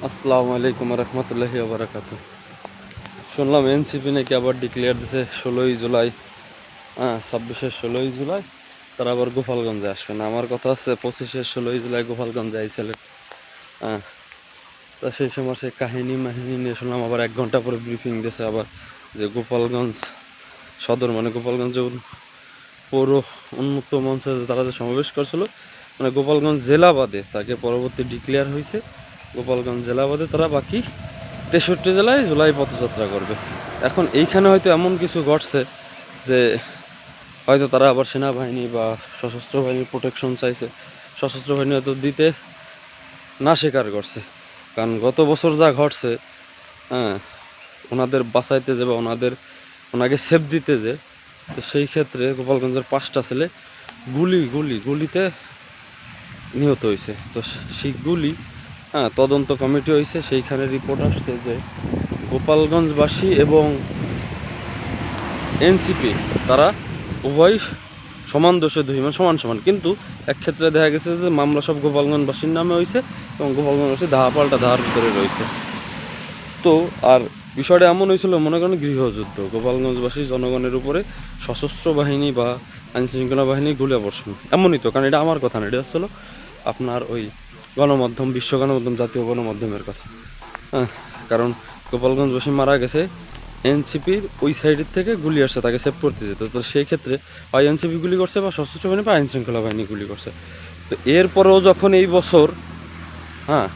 আসসালামু আলাইকুম রহমতুল্লাহি বারাকাতু। শুনলাম এনসিপি নাকি আবার ডিক্লেয়ার দিছে 16ই জুলাই। 26-16 জুলাই তারা আবার গোপালগঞ্জে আসবে না। আমার কথা হচ্ছে 25-16 জুলাই গোপালগঞ্জে আইছিলেন। হ্যাঁ, তা সেই সময় সেই কাহিনী মাহিনী নিয়ে শুনলাম আবার 1 ঘন্টা পরে ব্রিফিং দিয়েছে আবার যে গোপালগঞ্জ সদর মানে গোপালগঞ্জে পৌর উন্মুক্ত মঞ্চে তারা যে সমাবেশ করছিল, মানে গোপালগঞ্জ জেলা বাদে তাকে পরবর্তী ডিক্লেয়ার হয়েছে গোপালগঞ্জ জেলা বাদে তারা বাকি 63 জেলায় জুলাই পথযাত্রা করবে। এখন এইখানে হয়তো এমন কিছু ঘটছে যে হয়তো তারা আবার সেনাবাহিনী বা সশস্ত্র বাহিনীর প্রোটেকশন চাইছে, সশস্ত্র বাহিনী হয়তো দিতে না স্বীকার করছে। কারণ গত বছর যা ঘটছে, হ্যাঁ, ওনাদের বাঁচাইতে যে বা ওনাকে সেফ দিতে যে, তো সেই ক্ষেত্রে গোপালগঞ্জের 5টা ছেলে গুলিতে নিহত হয়েছে। তো সেই গুলি, হ্যাঁ, তদন্ত কমিটি হয়েছে, সেইখানে রিপোর্ট আসছে যে গোপালগঞ্জবাসী এবং এনসিপি তারা উভয় সমান দোষে দুই, মানে সমান সমান। কিন্তু এক ক্ষেত্রে দেখা গেছে যে মামলা সব গোপালগঞ্জবাসীর নামে হয়েছে এবং গোপালগঞ্জবাসী ধার ভিতরে রয়েছে। তো আর বিষয়টা এমন হয়েছিল, মনে করেন গৃহযুদ্ধ, গোপালগঞ্জবাসী জনগণের উপরে সশস্ত্র বাহিনী বা আইনশৃঙ্খলা বাহিনী গুলিবর্ষণ, এমনই তো। কারণ এটা আমার কথা না, এটা হচ্ছিল আপনার ওই গণমাধ্যম, বিশ্ব গণমাধ্যম, জাতীয় গণমাধ্যমের কথা। হ্যাঁ, কারণ গোপালগঞ্জবাসী মারা গেছে, এনসিপির ওই সাইডের থেকে গুলি আসছে তাকে সেভ করতে যেত। তো সেই ক্ষেত্রে হয় এনসিপি গুলি করছে বা সশস্ত্র বাহিনী বা আইনশৃঙ্খলা বাহিনী গুলি করছে। তো এরপরেও যখন এই বছর, হ্যাঁ,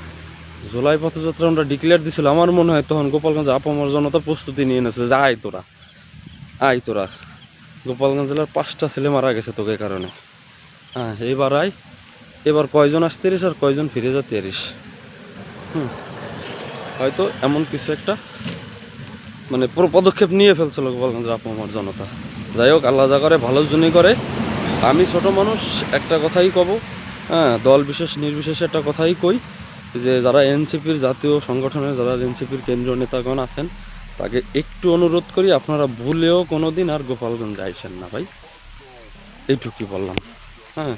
জুলাই পথযাত্রা আমরা ডিক্লেয়ার দিছিল, আমার মনে হয় তখন গোপালগঞ্জ আপামর জনতা প্রস্তুতি নিয়ে নেছে যে আয় তোরা গোপালগঞ্জ জেলার 5টা ছেলে মারা গেছে তোকে কারণে। হ্যাঁ, এবার কয়জন আসতে পারিস আর কয়জন ফিরে যেতে পারিস। হয়তো এমন কিছু একটা মানে পুরো পদক্ষেপ নিয়ে ফেলছিল গোপালগঞ্জের আপামর জনতা। যাই হোক, আল্লাহ যা করে ভালোর জন্যই করে। আমি ছোট মানুষ, একটা কথাই কব, হ্যাঁ, দল বিশেষ নির্বিশেষে একটা কথাই কই যে যারা এনসিপির জাতীয় সংগঠনের, যারা এনসিপির কেন্দ্রীয় নেতাগণ আছেন, তাকে একটু অনুরোধ করি আপনারা ভুলেও কোনো দিন আর গোপালগঞ্জে আইসেন না ভাই, এইটুকুই বললাম। হ্যাঁ,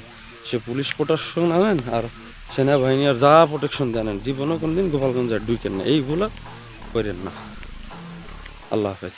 সে পুলিশ প্রোটেকশন আনেন আর সেনাবাহিনী আর যা প্রোটেকশন দেন, জীবনেও কোনো দিন গোপালগঞ্জে আর ঢুকেন না, এই ভুল করেন না। আল্লাহ হাফেজ।